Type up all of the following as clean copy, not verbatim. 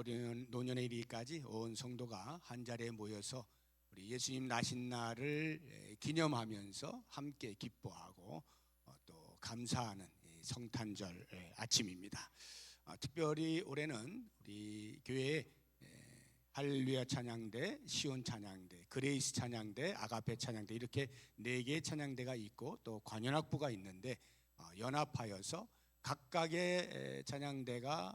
노년에 이르기까지 온 성도가 한 자리에 모여서 우리 예수님 나신 날을 기념하면서 함께 기뻐하고 또 감사하는 성탄절 아침입니다. 특별히 올해는 우리 교회에 할렐루야 찬양대, 시온 찬양대, 그레이스 찬양대, 아가페 찬양대 이렇게 4개의 찬양대가 있고 또 관현악부가 있는데 연합하여서 각각의 찬양대가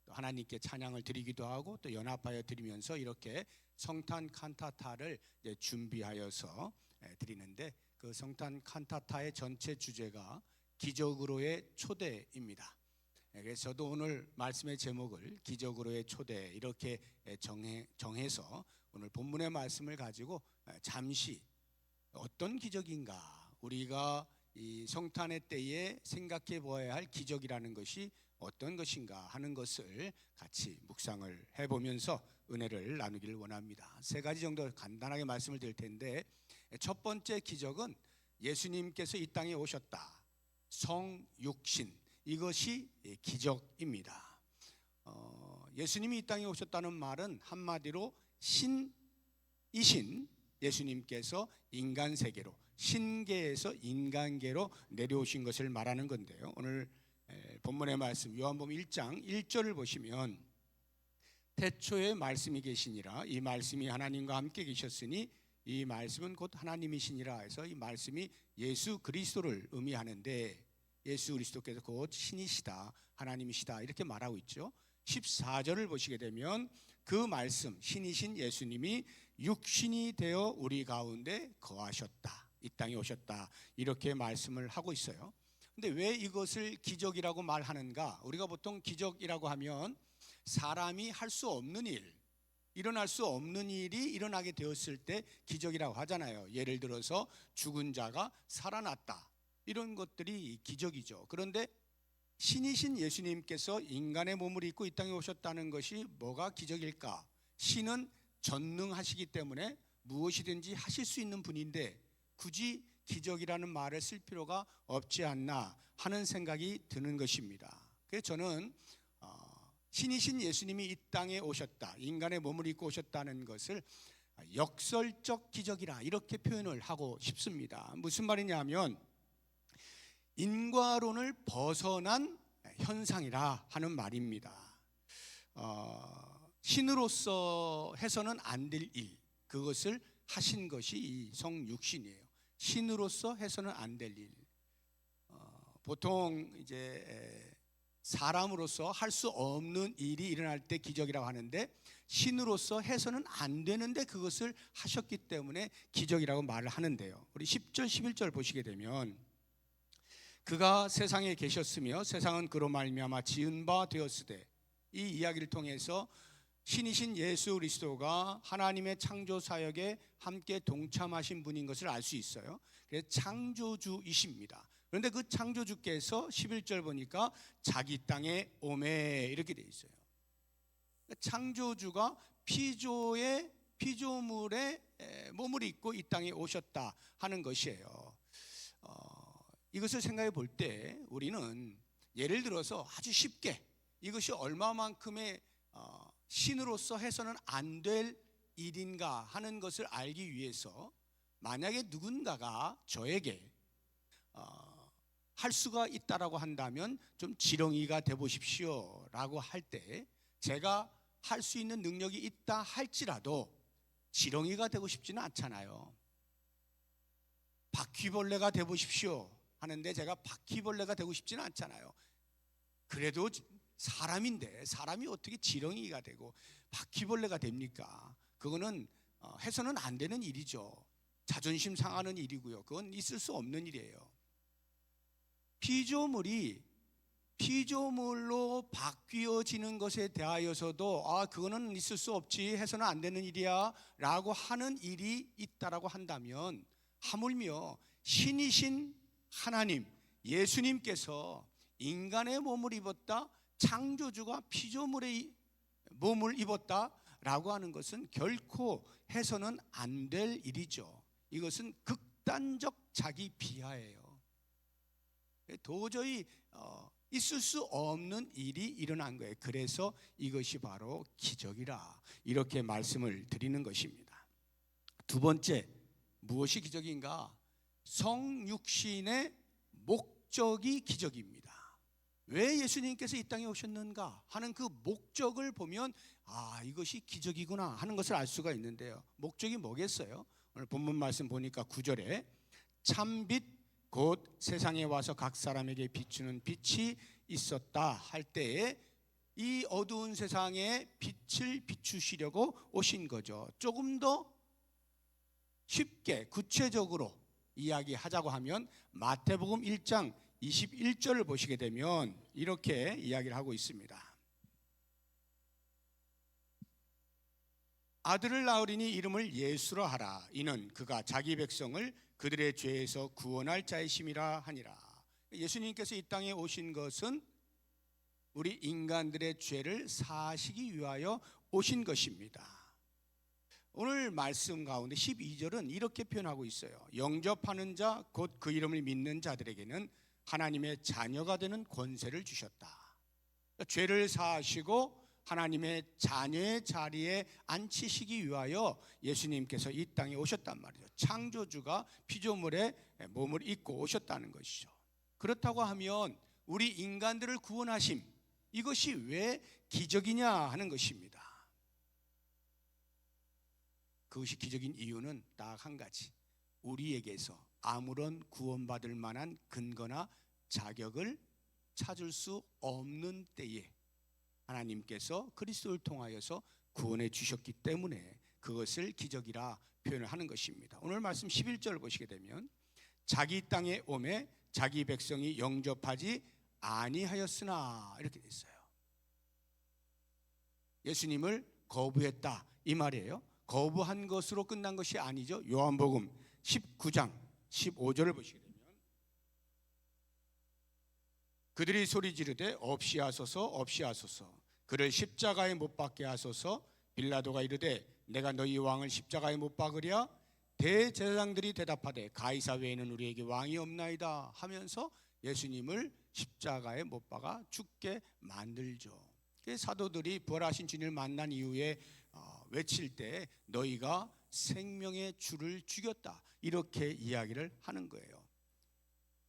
하나님께 찬양을 드리기도 하고 또 연합하여 드리면서 이렇게 성탄 칸타타를 준비하여서 드리는데 그 성탄 칸타타의 전체 주제가 기적으로의 초대입니다. 그래서 저도 오늘 말씀의 제목을 기적으로의 초대 이렇게 정해서 오늘 본문의 말씀을 가지고 잠시 어떤 기적인가, 우리가 이 성탄의 때에 생각해 보아야 할 기적이라는 것이 어떤 것인가 하는 것을 같이 묵상을 해보면서 은혜를 나누기를 원합니다. 3가지 정도 간단하게 말씀을 드릴 텐데, 첫 번째 기적은 예수님께서 이 땅에 오셨다, 성육신, 이것이 기적입니다. 예수님이 이 땅에 오셨다는 말은 한마디로 신이신 예수님께서 인간 세계로, 신계에서 인간계로 내려오신 것을 말하는 건데요. 오늘 본문의 말씀 요한복음 1장 1절을 보시면 태초에 말씀이 계시니라, 이 말씀이 하나님과 함께 계셨으니 이 말씀은 곧 하나님이시니라 해서 이 말씀이 예수 그리스도를 의미하는데, 예수 그리스도께서 곧 신이시다, 하나님이시다 이렇게 말하고 있죠. 14절을 보시게 되면 그 말씀, 신이신 예수님이 육신이 되어 우리 가운데 거하셨다, 이 땅에 오셨다 이렇게 말씀을 하고 있어요. 근데 왜 이것을 기적이라고 말하는가? 우리가 보통 기적이라고 하면 사람이 할 수 없는 일, 일어날 수 없는 일이 일어나게 되었을 때 기적이라고 하잖아요. 예를 들어서 죽은 자가 살아났다, 이런 것들이 기적이죠. 그런데 신이신 예수님께서 인간의 몸을 입고 이 땅에 오셨다는 것이 뭐가 기적일까? 신은 전능하시기 때문에 무엇이든지 하실 수 있는 분인데 굳이 기적이라는 말을 쓸 필요가 없지 않나 하는 생각이 드는 것입니다. 그래서 저는 신이신 예수님이 이 땅에 오셨다, 인간의 몸을 입고 오셨다는 것을 역설적 기적이라 이렇게 표현을 하고 싶습니다. 무슨 말이냐면 인과론을 벗어난 현상이라 하는 말입니다. 신으로서 해서는 안 될 일, 그것을 하신 것이 이 성육신이에요. 신으로서 해서는 안 될 일. 보통 이제 사람으로서 할 수 없는 일이 일어날 때 기적이라고 하는데, 신으로서 해서는 안 되는데 그것을 하셨기 때문에 기적이라고 말을 하는데요. 우리 10절 11절 보시게 되면 그가 세상에 계셨으며 세상은 그로 말미암아 지은 바 되었으되, 이 이야기를 통해서 신이신 예수 그리스도가 하나님의 창조 사역에 함께 동참하신 분인 것을 알 수 있어요. 그래서 창조주이십니다. 그런데 그 창조주께서 11절 보니까 자기 땅에 오매 이렇게 돼 있어요. 창조주가 피조물의 몸을 입고 이 땅에 오셨다 하는 것이에요. 이것을 생각해 볼 때 우리는 예를 들어서 아주 쉽게 이것이 얼마만큼의 신으로서 해서는 안 될 일인가 하는 것을 알기 위해서, 만약에 누군가가 저에게 할 수가 있다라고 한다면 좀 지렁이가 돼 보십시오 라고 할 때, 제가 할 수 있는 능력이 있다 할지라도 지렁이가 되고 싶지는 않잖아요. 바퀴벌레가 돼 보십시오 하는데 제가 바퀴벌레가 되고 싶지는 않잖아요. 그래도 사람인데 사람이 어떻게 지렁이가 되고 바퀴벌레가 됩니까? 그거는 해서는 안 되는 일이죠. 자존심 상하는 일이고요. 그건 있을 수 없는 일이에요. 피조물이 피조물로 바뀌어지는 것에 대하여서도 그거는 있을 수 없지, 해서는 안 되는 일이야 라고 하는 일이 있다라고 한다면, 하물며 신이신 하나님 예수님께서 인간의 몸을 입었다, 창조주가 피조물의 몸을 입었다라고 하는 것은 결코 해서는 안 될 일이죠. 이것은 극단적 자기 비하예요. 도저히 있을 수 없는 일이 일어난 거예요. 그래서 이것이 바로 기적이라 이렇게 말씀을 드리는 것입니다. 두 번째, 무엇이 기적인가? 성육신의 목적이 기적입니다. 왜 예수님께서 이 땅에 오셨는가 하는 그 목적을 보면 이것이 기적이구나 하는 것을 알 수가 있는데요. 목적이 뭐겠어요? 오늘 본문 말씀 보니까 9절에 참빛 곧 세상에 와서 각 사람에게 비추는 빛이 있었다 할 때에 이 어두운 세상에 빛을 비추시려고 오신 거죠. 조금 더 쉽게 구체적으로 이야기하자고 하면 마태복음 1장 21절을 보시게 되면 이렇게 이야기를 하고 있습니다. 아들을 낳으리니 이름을 예수라 하라. 이는 그가 자기 백성을 그들의 죄에서 구원할 자이심이라 하니라. 예수님께서 이 땅에 오신 것은 우리 인간들의 죄를 사하시기 위하여 오신 것입니다. 오늘 말씀 가운데 12절은 이렇게 표현하고 있어요. 영접하는 자 곧 그 이름을 믿는 자들에게는 하나님의 자녀가 되는 권세를 주셨다. 죄를 사하시고 하나님의 자녀의 자리에 앉히시기 위하여 예수님께서 이 땅에 오셨단 말이죠. 창조주가 피조물에 몸을 입고 오셨다는 것이죠. 그렇다고 하면 우리 인간들을 구원하심, 이것이 왜 기적이냐 하는 것입니다. 그것이 기적인 이유는 딱 한 가지, 우리에게서 아무런 구원받을 만한 근거나 자격을 찾을 수 없는 때에 하나님께서 그리스도를 통하여서 구원해 주셨기 때문에 그것을 기적이라 표현을 하는 것입니다. 오늘 말씀 11절 보시게 되면 자기 땅에 오매 자기 백성이 영접하지 아니하였으나 이렇게 돼 있어요. 예수님을 거부했다 이 말이에요. 거부한 것으로 끝난 것이 아니죠. 요한복음 19장 15절을 보시게 되면 그들이 소리 지르되 없이 하소서 없이 하소서 그를 십자가에 못 박게 하소서. 빌라도가 이르되 내가 너희 왕을 십자가에 못 박으랴. 대제사장들이 대답하되 가이사 외에는 우리에게 왕이 없나이다 하면서 예수님을 십자가에 못 박아 죽게 만들죠. 사도들이 부활하신 주님을 만난 이후에 외칠 때 너희가 생명의 주를 죽였다 이렇게 이야기를 하는 거예요.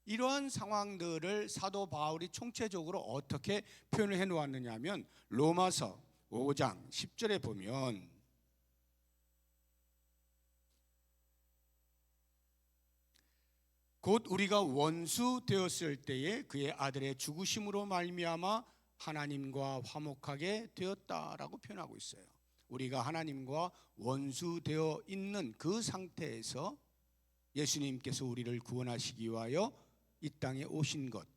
이러한 상황들을 사도 바울이 총체적으로 어떻게 표현을 해놓았느냐 하면 로마서 5장 10절에 보면 곧 우리가 원수 되었을 때에 그의 아들의 죽으심으로 말미암아 하나님과 화목하게 되었다라고 표현하고 있어요. 우리가 하나님과 원수 되어 있는 그 상태에서 예수님께서 우리를 구원하시기 위하여 이 땅에 오신 것,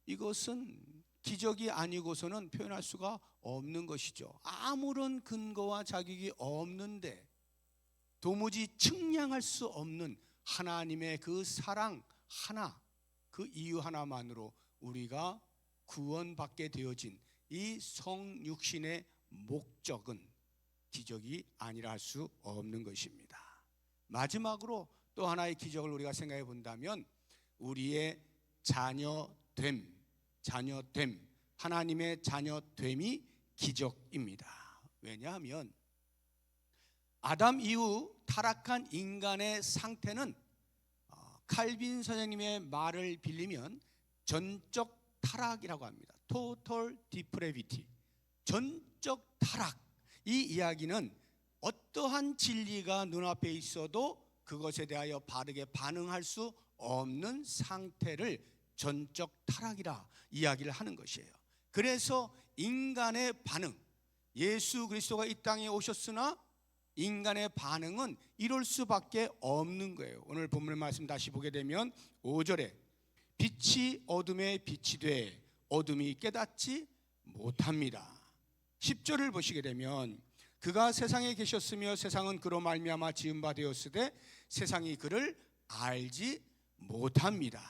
이것은 기적이 아니고서는 표현할 수가 없는 것이죠. 아무런 근거와 자격이 없는데 도무지 측량할 수 없는 하나님의 그 사랑 하나, 그 이유 하나만으로 우리가 구원받게 되어진 이 성육신의 목적은 기적이 아니라 할 수 없는 것입니다. 마지막으로 또 하나의 기적을 우리가 생각해 본다면 우리의 자녀됨, 하나님의 자녀됨이 기적입니다. 왜냐하면 아담 이후 타락한 인간의 상태는 칼빈 선생님의 말을 빌리면 전적 타락이라고 합니다. Total depravity, 전적 타락. 이 이야기는 어떠한 진리가 눈앞에 있어도 그것에 대하여 바르게 반응할 수 없는 상태를 전적 타락이라 이야기를 하는 것이에요. 그래서 인간의 반응, 예수 그리스도가 이 땅에 오셨으나 인간의 반응은 이럴 수밖에 없는 거예요. 오늘 본문의 말씀 다시 보게 되면 5절에 빛이 어둠에 빛이 돼 어둠이 깨닫지 못합니다. 10절을 보시게 되면 그가 세상에 계셨으며 세상은 그로 말미암아 지은 바 되었으되 세상이 그를 알지 못합니다.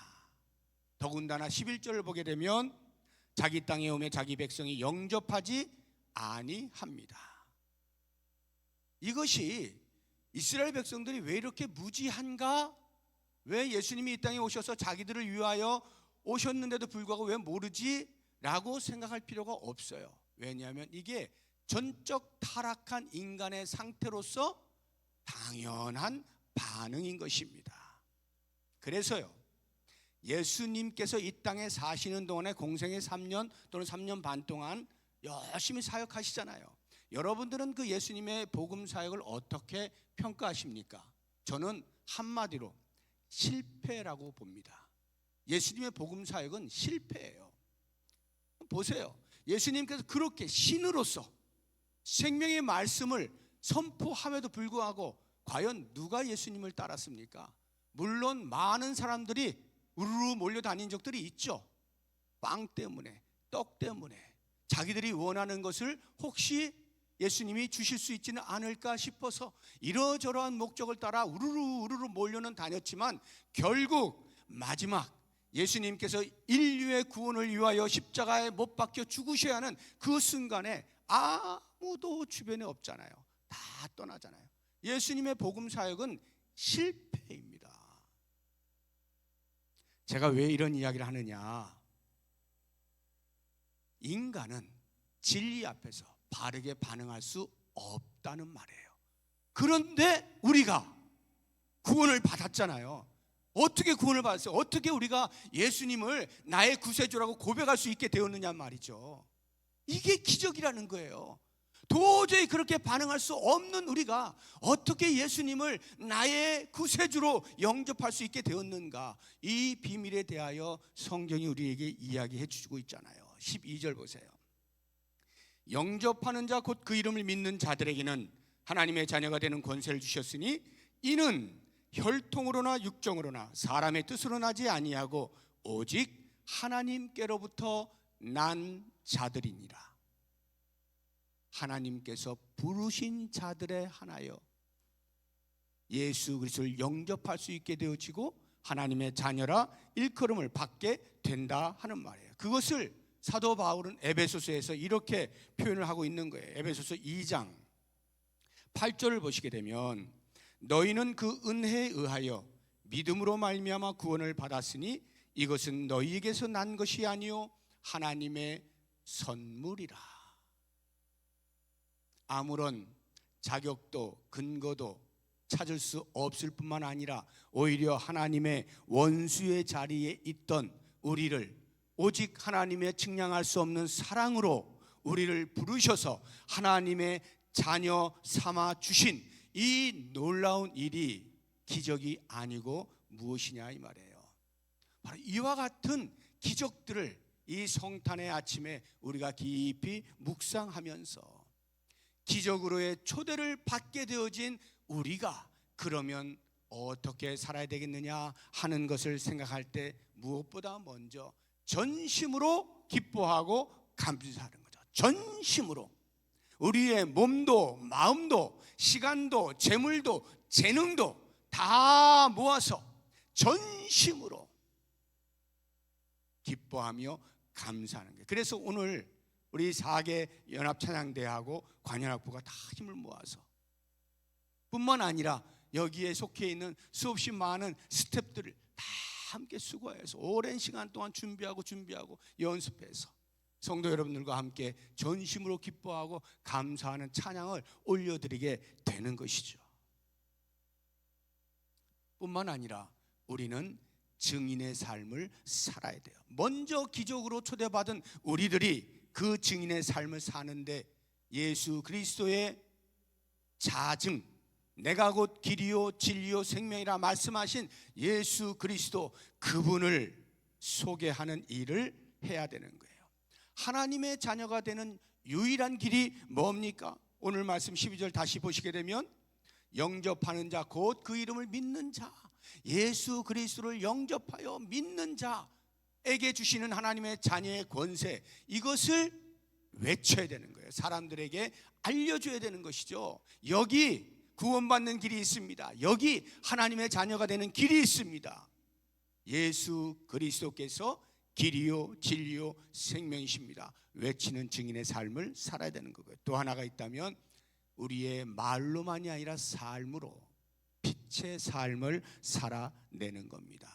더군다나 11절을 보게 되면 자기 땅에 오매 자기 백성이 영접하지 아니합니다. 이것이 이스라엘 백성들이 왜 이렇게 무지한가? 왜 예수님이 이 땅에 오셔서 자기들을 위하여 오셨는데도 불구하고 왜 모르지? 라고 생각할 필요가 없어요. 왜냐하면 이게 전적 타락한 인간의 상태로서 당연한 반응인 것입니다. 그래서요, 예수님께서 이 땅에 사시는 동안에 공생의 3년 또는 3년 반 동안 열심히 사역하시잖아요. 여러분들은 그 예수님의 복음 사역을 어떻게 평가하십니까? 저는 한마디로 실패라고 봅니다. 예수님의 복음 사역은 실패예요. 보세요. 예수님께서 그렇게 신으로서 생명의 말씀을 선포함에도 불구하고 과연 누가 예수님을 따랐습니까? 물론 많은 사람들이 우르르 몰려다닌 적들이 있죠. 빵 때문에, 떡 때문에, 자기들이 원하는 것을 혹시 예수님이 주실 수 있지는 않을까 싶어서 이러저러한 목적을 따라 우르르 몰려는 다녔지만 결국 마지막 예수님께서 인류의 구원을 위하여 십자가에 못 박혀 죽으셔야 하는 그 순간에 아무도 주변에 없잖아요. 다 떠나잖아요. 예수님의 복음 사역은 실패입니다. 제가 왜 이런 이야기를 하느냐? 인간은 진리 앞에서 바르게 반응할 수 없다는 말이에요. 그런데 우리가 구원을 받았잖아요. 어떻게 구원을 받았어요? 어떻게 우리가 예수님을 나의 구세주라고 고백할 수 있게 되었느냐 말이죠. 이게 기적이라는 거예요. 도저히 그렇게 반응할 수 없는 우리가 어떻게 예수님을 나의 구세주로 영접할 수 있게 되었는가? 이 비밀에 대하여 성경이 우리에게 이야기해 주고 있잖아요. 12절 보세요. 영접하는 자 곧 그 이름을 믿는 자들에게는 하나님의 자녀가 되는 권세를 주셨으니 이는 혈통으로나 육정으로나 사람의 뜻으로 나지 아니하고 오직 하나님께로부터 난 자들이니라. 하나님께서 부르신 자들의 하나여 예수 그리스도를 영접할 수 있게 되어지고 하나님의 자녀라 일컬음을 받게 된다 하는 말이에요. 그것을 사도 바울은 에베소서에서 이렇게 표현을 하고 있는 거예요. 에베소서 2장 8절을 보시게 되면 너희는 그 은혜에 의하여 믿음으로 말미암아 구원을 받았으니 이것은 너희에게서 난 것이 아니요 하나님의 선물이라. 아무런 자격도 근거도 찾을 수 없을 뿐만 아니라 오히려 하나님의 원수의 자리에 있던 우리를 오직 하나님의 측량할 수 없는 사랑으로 우리를 부르셔서 하나님의 자녀 삼아 주신 이 놀라운 일이 기적이 아니고 무엇이냐 이 말이에요. 바로 이와 같은 기적들을 이 성탄의 아침에 우리가 깊이 묵상하면서 기적으로의 초대를 받게 되어진 우리가 그러면 어떻게 살아야 되겠느냐 하는 것을 생각할 때 무엇보다 먼저 전심으로 기뻐하고 감사하는 거죠. 전심으로 우리의 몸도 마음도 시간도 재물도 재능도 다 모아서 전심으로 기뻐하며 감사하는 거예요. 그래서 오늘 우리 4개 연합찬양대하고 관현악부가 다 힘을 모아서 뿐만 아니라 여기에 속해 있는 수없이 많은 스태프들을 다 함께 수고해서 오랜 시간 동안 준비하고 연습해서 성도 여러분들과 함께 전심으로 기뻐하고 감사하는 찬양을 올려드리게 되는 것이죠. 뿐만 아니라 우리는 증인의 삶을 살아야 돼요. 먼저 기적으로 초대받은 우리들이 그 증인의 삶을 사는데 예수 그리스도의 자증, 내가 곧 길이요 진리요 생명이라 말씀하신 예수 그리스도 그분을 소개하는 일을 해야 되는 거예요. 하나님의 자녀가 되는 유일한 길이 뭡니까? 오늘 말씀 12절 다시 보시게 되면 영접하는 자 곧 그 이름을 믿는 자, 예수 그리스도를 영접하여 믿는 자에게 주시는 하나님의 자녀의 권세, 이것을 외쳐야 되는 거예요. 사람들에게 알려줘야 되는 것이죠. 여기 구원받는 길이 있습니다. 여기 하나님의 자녀가 되는 길이 있습니다. 예수 그리스도께서 길이요 진리요 생명이십니다. 외치는 증인의 삶을 살아야 되는 거고요. 또 하나가 있다면 우리의 말로만이 아니라 삶으로 빛의 삶을 살아내는 겁니다.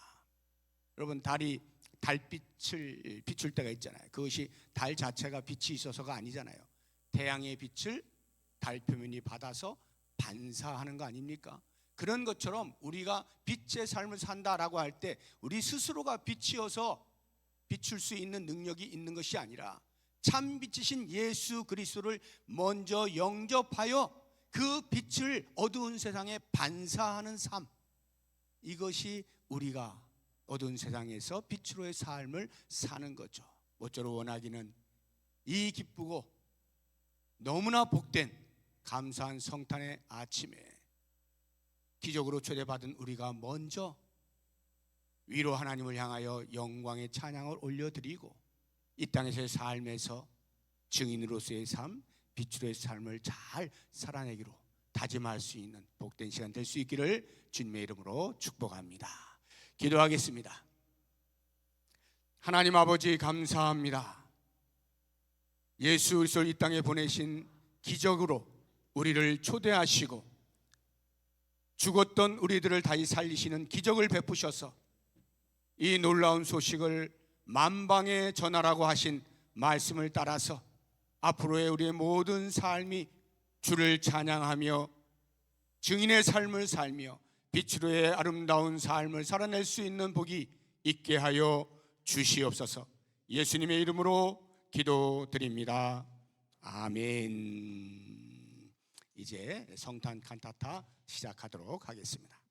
여러분, 달이 달빛을 비출 때가 있잖아요. 그것이 달 자체가 빛이 있어서가 아니잖아요. 태양의 빛을 달 표면이 받아서 반사하는 거 아닙니까? 그런 것처럼 우리가 빛의 삶을 산다라고 할 때 우리 스스로가 빛이어서 비출 수 있는 능력이 있는 것이 아니라 참 빛이신 예수 그리스도를 먼저 영접하여 그 빛을 어두운 세상에 반사하는 삶, 이것이 우리가 어두운 세상에서 빛으로의 삶을 사는 거죠. 모쪼록 원하기는 이 기쁘고 너무나 복된 감사한 성탄의 아침에 기적으로 초대받은 우리가 먼저 위로 하나님을 향하여 영광의 찬양을 올려드리고 이 땅에서의 삶에서 증인으로서의 삶, 빛으로의 삶을 잘 살아내기로 다짐할 수 있는 복된 시간 될 수 있기를 주님의 이름으로 축복합니다. 기도하겠습니다. 하나님 아버지 감사합니다. 예수 그리스도를 이 땅에 보내신 기적으로 우리를 초대하시고 죽었던 우리들을 다시 살리시는 기적을 베푸셔서 이 놀라운 소식을 만방에 전하라고 하신 말씀을 따라서 앞으로의 우리의 모든 삶이 주를 찬양하며 증인의 삶을 살며 빛으로의 아름다운 삶을 살아낼 수 있는 복이 있게 하여 주시옵소서. 예수님의 이름으로 기도드립니다. 아멘. 이제 성탄 칸타타 시작하도록 하겠습니다.